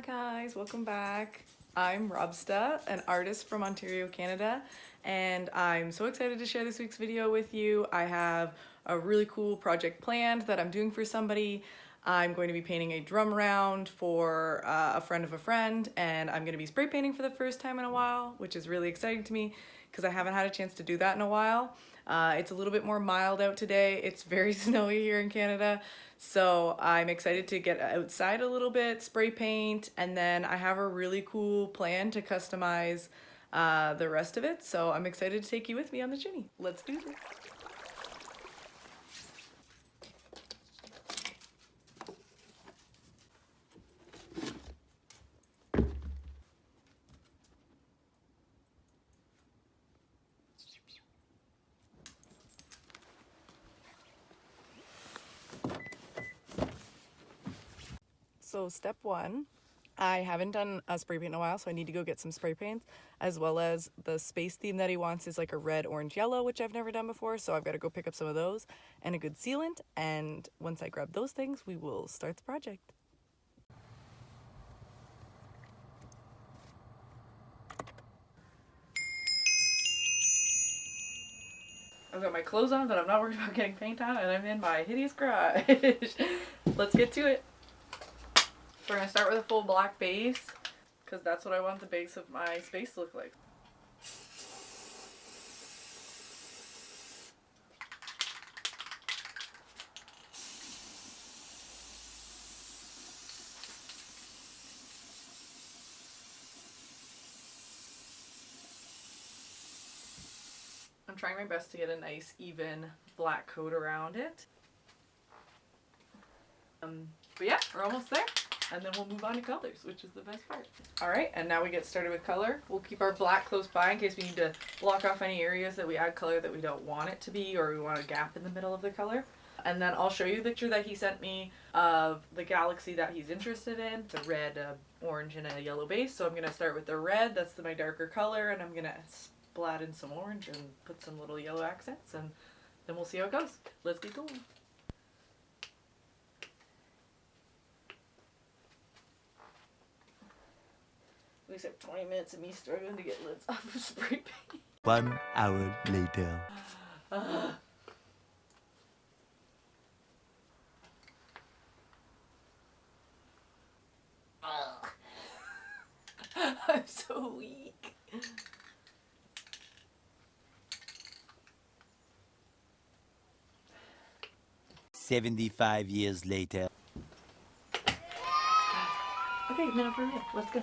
Hi guys, welcome back. I'm Robsta, an artist from Ontario, Canada, and I'm so excited to share this week's video with you. I have a really cool project planned that I'm doing for somebody. I'm going to be painting a drum round for a friend of a friend, and I'm going to be spray painting for the first time in a while, which is really exciting to me because I haven't had a chance to do that in a while. It's a little bit more mild out today. It's very snowy here in Canada, so I'm excited to get outside a little bit, spray paint, and then I have a really cool plan to customize the rest of it. So I'm excited to take you with me on the journey. Let's do this. So step one, I haven't done a spray paint in a while, so I need to go get some spray paints, as well as the space theme that he wants is like a red, orange, yellow, which I've never done before, so I've got to go pick up some of those and a good sealant, and once I grab those things, we will start the project. I've got my clothes on, but I'm not worried about getting paint on, and I'm in my hideous garage. Let's get to it. We're going to start with a full black base, because that's what I want the base of my space to look like. I'm trying my best to get a nice, even black coat around it. But yeah, we're almost there. And then we'll move on to colors, which is the best part. Alright, and now we get started with color. We'll keep our black close by in case we need to block off any areas that we add color that we don't want it to be, or we want a gap in the middle of the color. And then I'll show you the picture that he sent me of the galaxy that he's interested in. It's a red, orange, and a yellow base. So I'm going to start with the red. That's my darker color. And I'm going to splat in some orange and put some little yellow accents. And then we'll see how it goes. Let's get going. We just have 20 minutes of me struggling to get lids off of spray paint. 1 hour later. I'm so weak. $75 later. Okay, now for real. Let's go.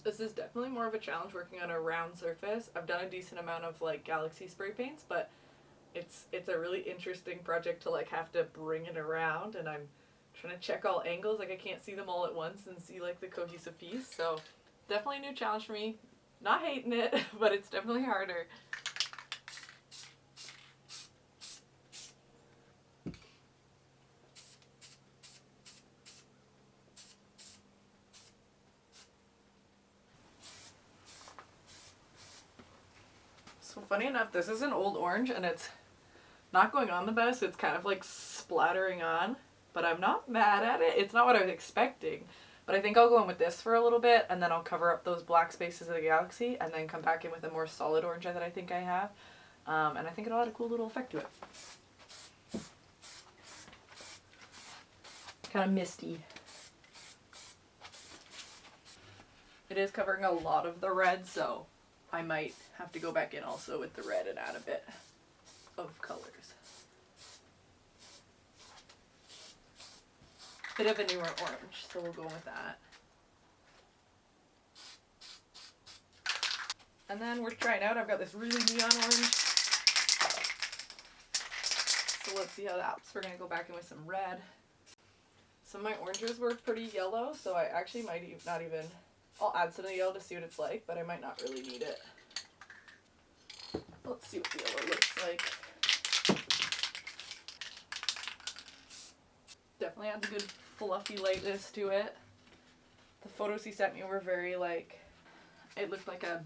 This is definitely more of a challenge working on a round surface. I've done a decent amount of like galaxy spray paints, but it's a really interesting project to like have to bring it around, and I'm trying to check all angles. Like I can't see them all at once and see like the cohesive piece. So definitely a new challenge for me. Not hating it, but it's definitely harder. So funny enough, this is an old orange and it's not going on the best. It's kind of like splattering on, but I'm not mad at it. It's not what I was expecting, but I think I'll go in with this for a little bit and then I'll cover up those black spaces of the galaxy and then come back in with a more solid orange that I think I have. And I think it'll add a cool little effect to it. Kind of misty. It is covering a lot of the red, so I might have to go back in also with the red and add a bit of colors. Bit of a newer orange, so we'll go with that. And then we're trying out, I've got this really neon orange. So let's see how that happens. We're going to go back in with some red. Some of my oranges were pretty yellow, so I actually might not even... I'll add some of the yellow to see what it's like, but I might not really need it. Let's see what the yellow looks like. Definitely adds a good fluffy lightness to it. The photos he sent me were very like, it looked like a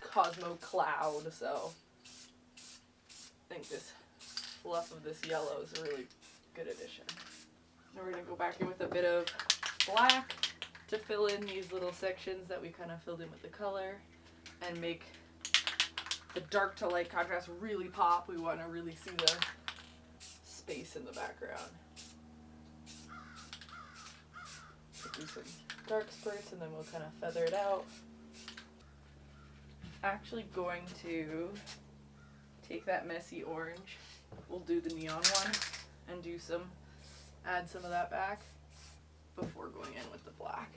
Cosmo cloud, so I think this fluff of this yellow is a really good addition. Now we're going to go back in with a bit of black to fill in these little sections that we kind of filled in with the color and make the dark to light contrast really pop. We want to really see the space in the background. Do some dark spurts and then we'll kind of feather it out. Actually going to take that messy orange, we'll do the neon one and add some of that back before going in with the black.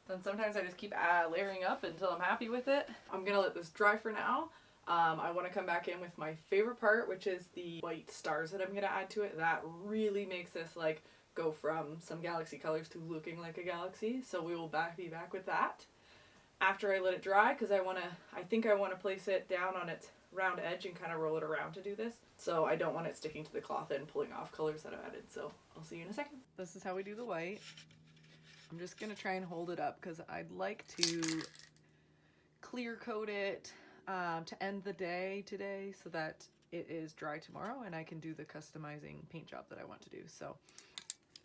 Then sometimes I just keep layering up until I'm happy with it. I'm gonna let this dry for now. I want to come back in with my favorite part, which is the white stars that I'm gonna add to it. That really makes this like go from some galaxy colors to looking like a galaxy. So we will be back with that after I let it dry, because I think I want to place it down on its round edge and kind of roll it around to do this. So I don't want it sticking to the cloth and pulling off colors that I've added. So I'll see you in a second. This is how we do the white. I'm just gonna try and hold it up because I'd like to clear coat it to end the day today so that it is dry tomorrow and I can do the customizing paint job that I want to do. So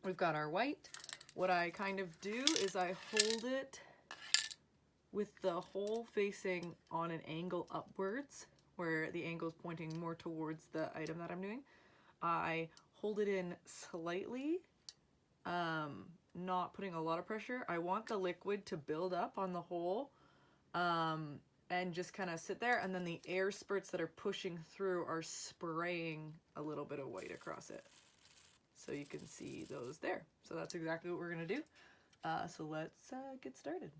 we've got our white. What I kind of do is I hold it with the hole facing on an angle upwards, where the angle is pointing more towards the item that I'm doing. I hold it in slightly, not putting a lot of pressure. I want the liquid to build up on the hole and just kind of sit there, and then the air spurts that are pushing through are spraying a little bit of white across it. So you can see those there. So that's exactly what we're gonna do. So let's get started.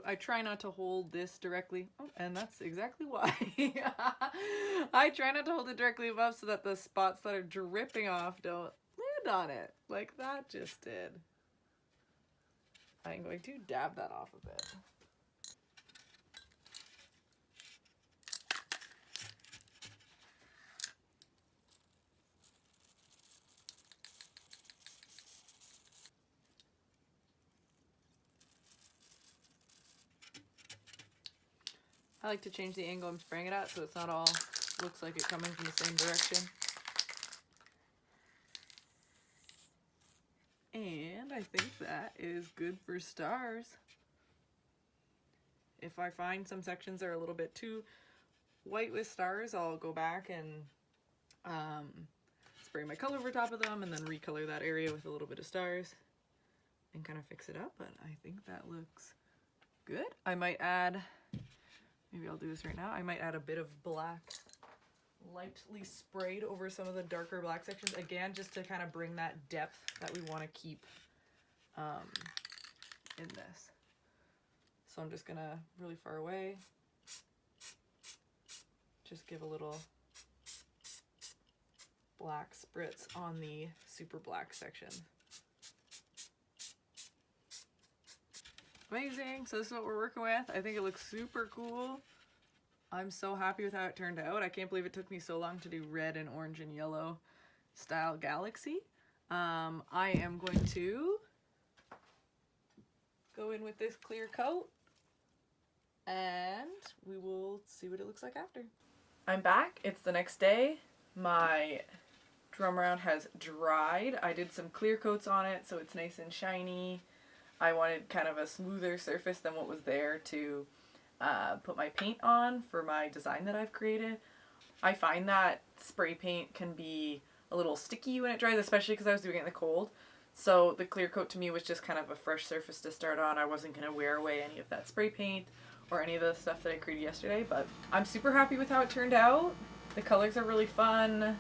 I try not to hold this directly, and that's exactly why. I try not to hold it directly above so that the spots that are dripping off don't land on it, like that just did. I'm going to dab that off a bit. I like to change the angle I'm spraying it at so it's not all looks like it coming from the same direction. And I think that is good for stars. If I find some sections that are a little bit too white with stars, I'll go back and spray my color over top of them and then recolor that area with a little bit of stars and kind of fix it up. But I think that looks good. I might add, maybe I'll do this right now, I might add a bit of black lightly sprayed over some of the darker black sections, again just to kind of bring that depth that we want to keep in this. So I'm just gonna really far away just give a little black spritz on the super black section. Amazing. So this is what we're working with. I think it looks super cool. I'm so happy with how it turned out. I can't believe it took me so long to do red and orange and yellow style galaxy. I am going to go in with this clear coat and we will see what it looks like after. I'm back. It's the next day. My drum round has dried. I did some clear coats on it so it's nice and shiny. I wanted kind of a smoother surface than what was there to put my paint on for my design that I've created. I find that spray paint can be a little sticky when it dries, especially because I was doing it in the cold. So the clear coat to me was just kind of a fresh surface to start on. I wasn't going to wear away any of that spray paint or any of the stuff that I created yesterday, but I'm super happy with how it turned out. The colors are really fun.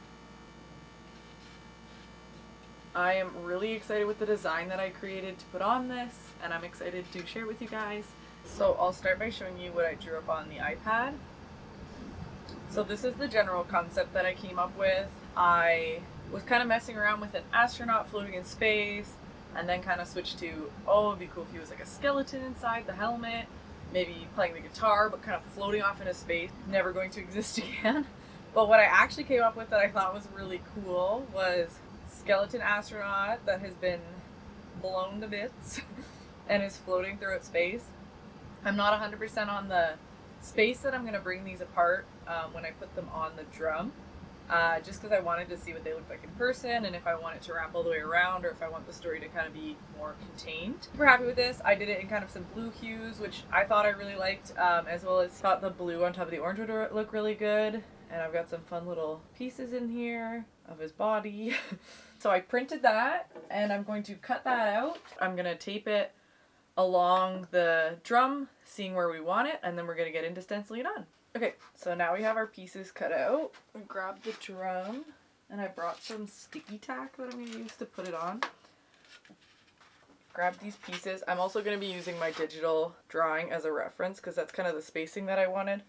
I am really excited with the design that I created to put on this, and I'm excited to share with you guys. So I'll start by showing you what I drew up on the iPad. So this is the general concept that I came up with. I was kind of messing around with an astronaut floating in space, and then kind of switched to, oh, it'd be cool if he was like a skeleton inside the helmet, maybe playing the guitar, but kind of floating off into space, never going to exist again. But what I actually came up with that I thought was really cool was skeleton astronaut that has been blown to bits and is floating throughout space. I'm not 100% on the space that I'm going to bring these apart when I put them on the drum. Just because I wanted to see what they look like in person and if I want it to wrap all the way around or if I want the story to kind of be more contained. Super happy with this. I did it in kind of some blue hues, which I thought I really liked, as well as thought the blue on top of the orange would look really good. And I've got some fun little pieces in here of his body. So I printed that and I'm going to cut that out. I'm going to tape it along the drum, seeing where we want it, and then we're going to get into stenciling it on. Okay, so now we have our pieces cut out. I grabbed the drum, and I brought some sticky tack that I'm going to use to put it on. Grab these pieces. I'm also going to be using my digital drawing as a reference, because that's kind of the spacing that I wanted.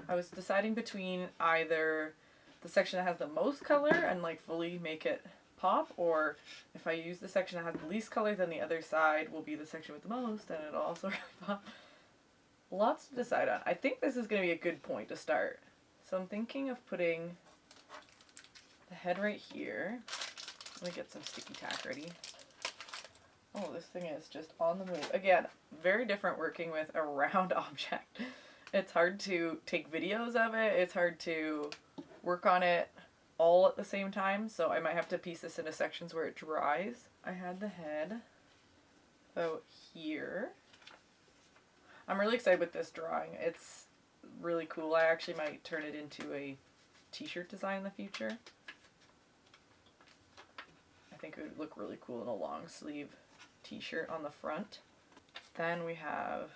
I was deciding between either the section that has the most color and like fully make it pop, or if I use the section that has the least color, then the other side will be the section with the most and it'll also really pop. Lots to decide on. I think this is going to be a good point to start. So I'm thinking of putting the head right here. Let me get some sticky tack ready. Oh, this thing is just on the move. Again, very different working with a round object. It's hard to take videos of it. It's hard to work on it all at the same time, so I might have to piece this into sections where it dries. I had the head about here. I'm really excited with this drawing. It's really cool. I actually might turn it into a t-shirt design in the future. I think it would look really cool in a long sleeve t-shirt on the front. Then we have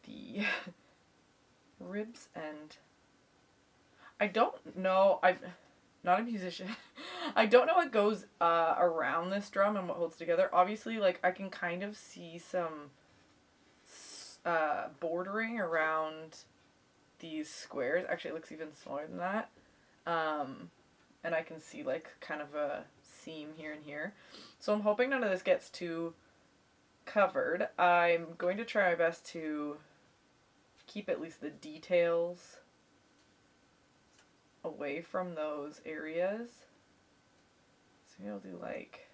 the ribs, and I don't know, I'm not a musician. I don't know what goes around this drum and what holds together. Obviously, like, I can kind of see some bordering around these squares. Actually, it looks even smaller than that. And I can see, like, kind of a seam here and here. So I'm hoping none of this gets too covered. I'm going to try my best to keep at least the details away from those areas. So maybe I'll do like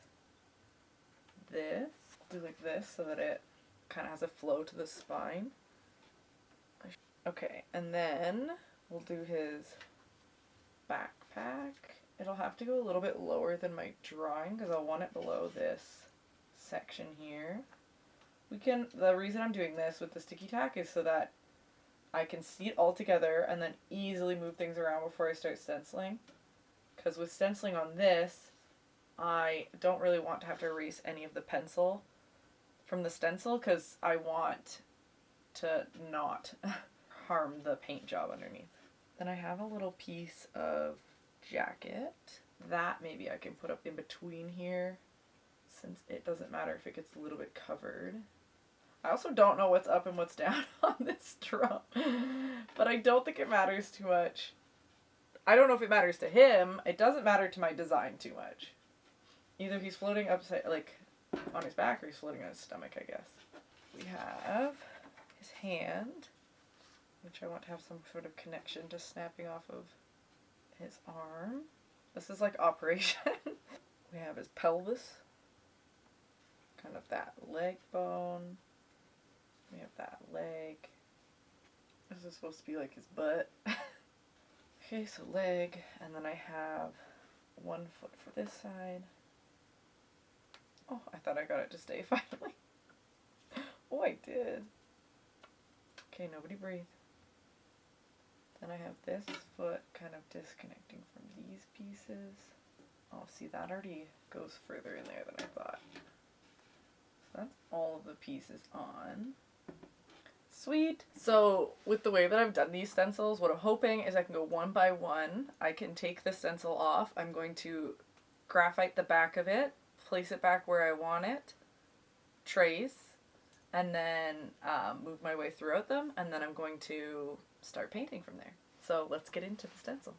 this. Do like this so that it kind of has a flow to the spine. Okay, and then we'll do his backpack. It'll have to go a little bit lower than my drawing because I'll want it below this section here. The reason I'm doing this with the sticky tack is so that I can see it all together and then easily move things around before I start stenciling. Because with stenciling on this, I don't really want to have to erase any of the pencil from the stencil because I want to not harm the paint job underneath. Then I have a little piece of jacket. That maybe I can put up in between here since it doesn't matter if it gets a little bit covered. I also don't know what's up and what's down on this drum, but I don't think it matters too much. I don't know if it matters to him. It doesn't matter to my design too much. Either he's floating upside, like, on his back, or he's floating on his stomach, I guess. We have his hand, which I want to have some sort of connection to snapping off of his arm. This is like operation. We have his pelvis, kind of that leg bone. We have that leg. This is supposed to be like his butt. Okay, so leg, and then I have 1 foot for this side. Oh, I thought I got it to stay finally. Oh, I did. Okay, nobody breathe. Then I have this foot kind of disconnecting from these pieces. Oh, see, that already goes further in there than I thought. So that's all of the pieces on. Sweet. So with the way that I've done these stencils, what I'm hoping is I can go one by one. I can take the stencil off. I'm going to graphite the back of it, place it back where I want it, trace, and then move my way throughout them, and then I'm going to start painting from there. So let's get into the stencil.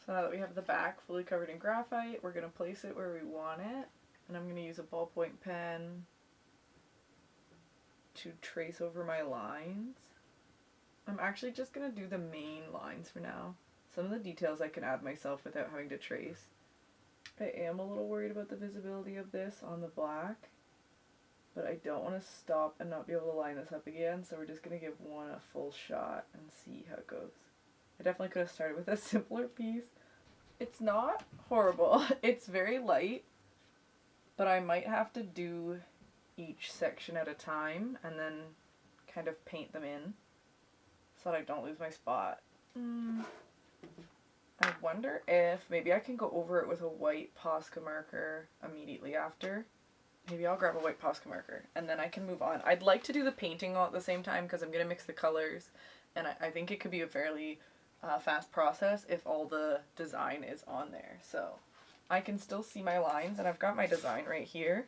So now that we have the back fully covered in graphite, we're going to place it where we want it. And I'm going to use a ballpoint pen to trace over my lines. I'm actually just going to do the main lines for now. Some of the details I can add myself without having to trace. I am a little worried about the visibility of this on the black, but I don't want to stop and not be able to line this up again, so we're just going to give one a full shot and see how it goes. I definitely could have started with a simpler piece. It's not horrible. It's very light, but I might have to do each section at a time and then kind of paint them in so that I don't lose my spot. I wonder if maybe I can go over it with a white Posca marker immediately after. Maybe I'll grab a white Posca marker and then I can move on. I'd like to do the painting all at the same time because I'm going to mix the colors, and I think it could be a fairly fast process if all the design is on there. So I can still see my lines, and I've got my design right here.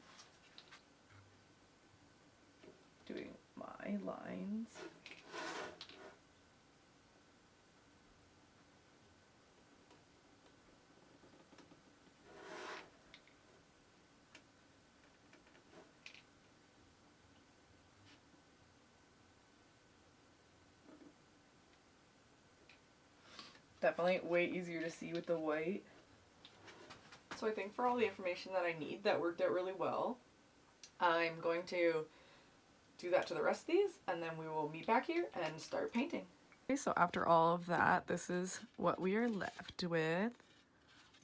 Doing my lines. Definitely way easier to see with the white. So I think for all the information that I need, that worked out really well. I'm going to do that to the rest of these, and then we will meet back here and start painting. Okay, so after all of that, this is what we are left with.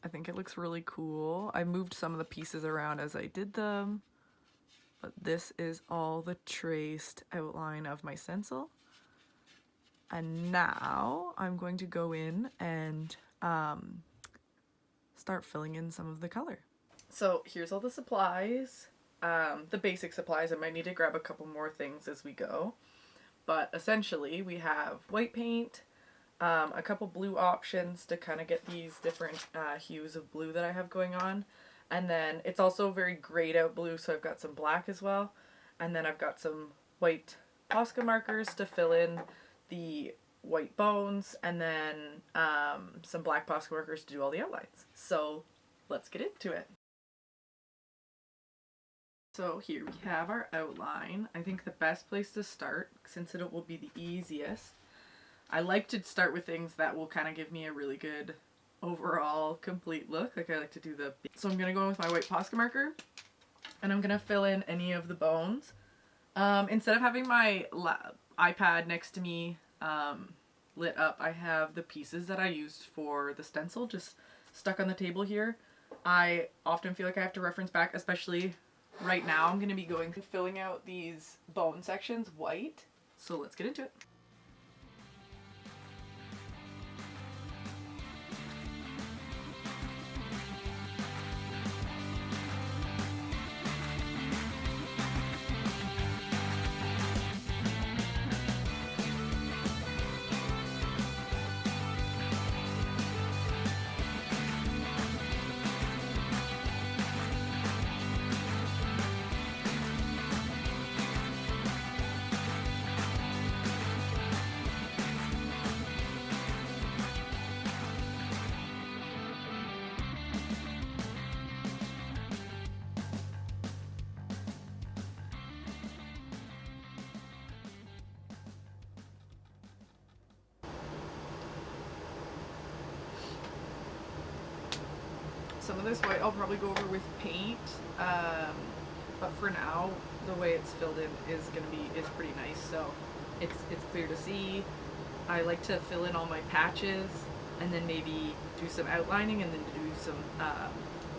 I think it looks really cool. I moved some of the pieces around as I did them, but this is all the traced outline of my stencil. And now I'm going to go in and start filling in some of the color. So here's all the supplies, the basic supplies. I might need to grab a couple more things as we go. But essentially we have white paint, a couple blue options to kind of get these different hues of blue that I have going on. And then it's also very grayed out blue, so I've got some black as well. And then I've got some white Posca markers to fill in the white bones, and then some black Posca markers to do all the outlines. So let's get into it. So here we have our outline. I think the best place to start, since it will be the easiest, I like to start with things that will kind of give me a really good overall complete look. Like I like to do the... So I'm going to go in with my white Posca marker, and I'm going to fill in any of the bones. Instead of having my iPad next to me lit up, I have the pieces that I used for the stencil just stuck on the table here. I often feel like I have to reference back, especially right now. I'm going to be going to filling out these bone sections white. So let's get into it. Some of this white I'll probably go over with paint, but for now the way it's filled in is pretty nice, so it's clear to see. I like to fill in all my patches and then maybe do some outlining and then do some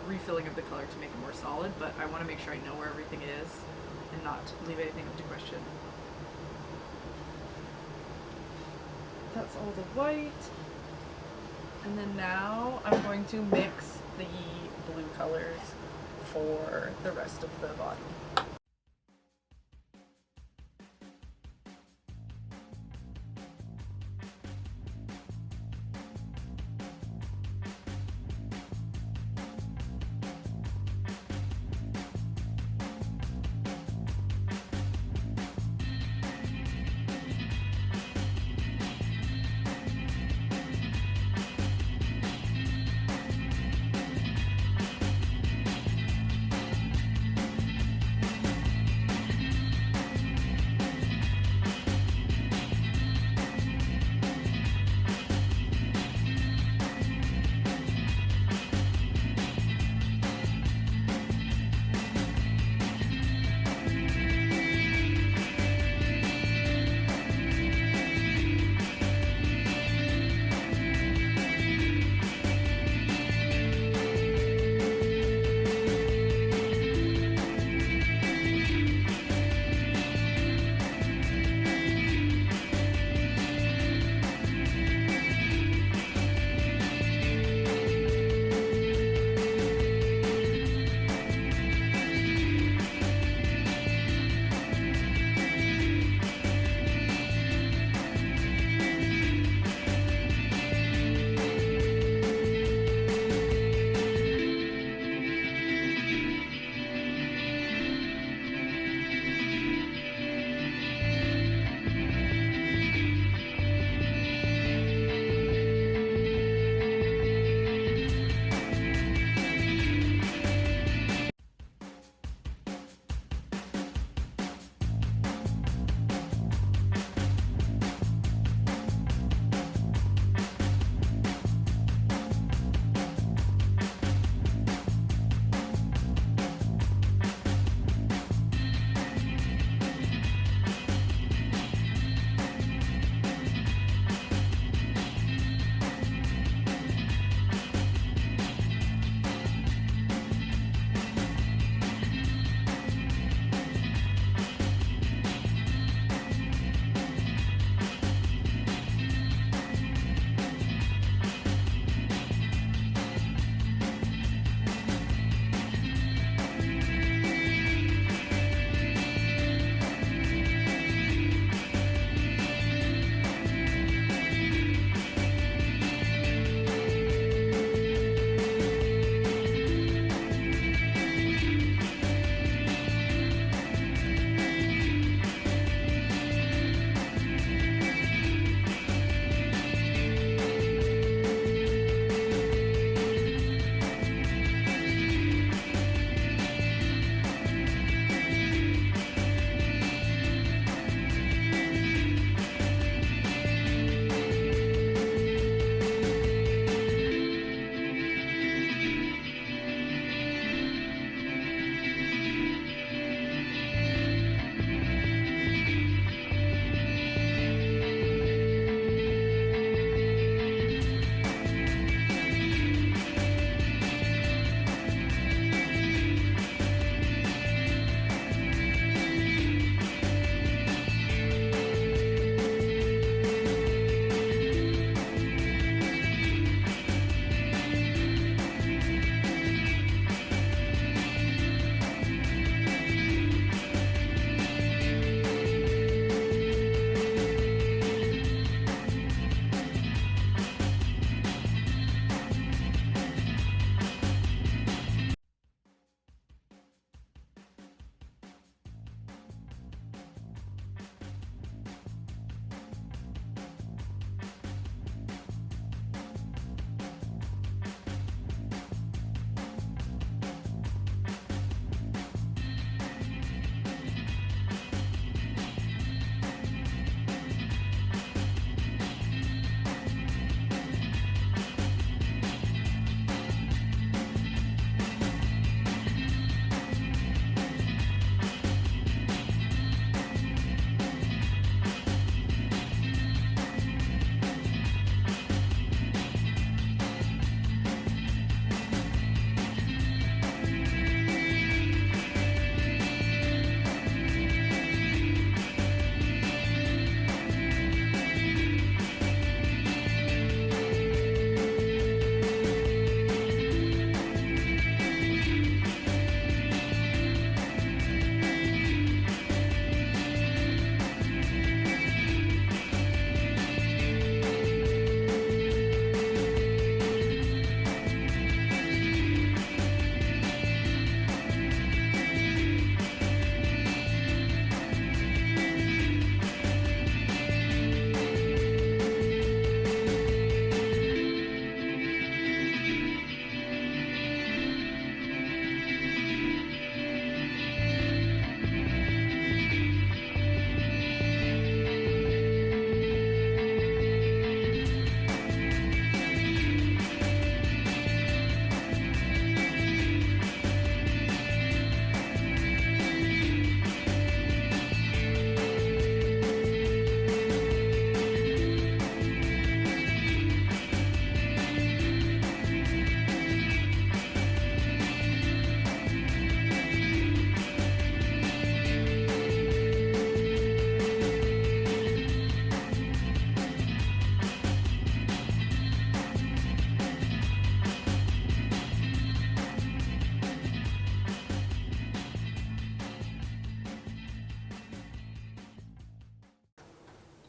refilling of the color to make it more solid, but I want to make sure I know where everything is and not leave anything up to question. That's all the white. And then now I'm going to mix the blue colors for the rest of the body.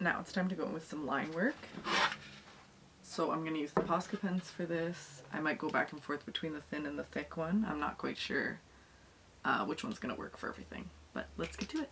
Now it's time to go in with some line work. So I'm going to use the Posca pens for this. I might go back and forth between the thin and the thick one. I'm not quite sure which one's going to work for everything, but let's get to it.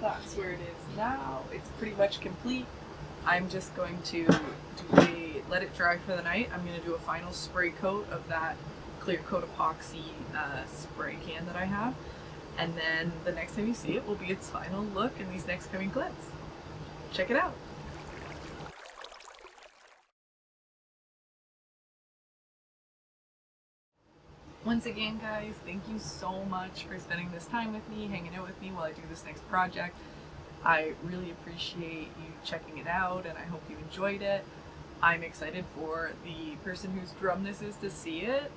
That's where it is now. It's pretty much complete. I'm just going to let it dry for the night. I'm going to do a final spray coat of that clear coat epoxy spray can that I have. And then the next time you see it will be its final look in these next coming clips. Check it out. Once again, guys, thank you so much for spending this time with me, hanging out with me while I do this next project. I really appreciate you checking it out, and I hope you enjoyed it. I'm excited for the person whose drum this is to see it.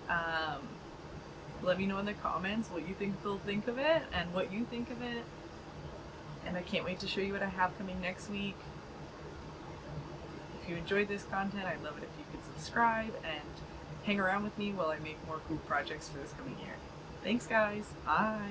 Let me know in the comments what you think they'll think of it and what you think of it. And I can't wait to show you what I have coming next week. If you enjoyed this content, I'd love it if you could subscribe and hang around with me while I make more cool projects for this coming year. Thanks, guys. Bye.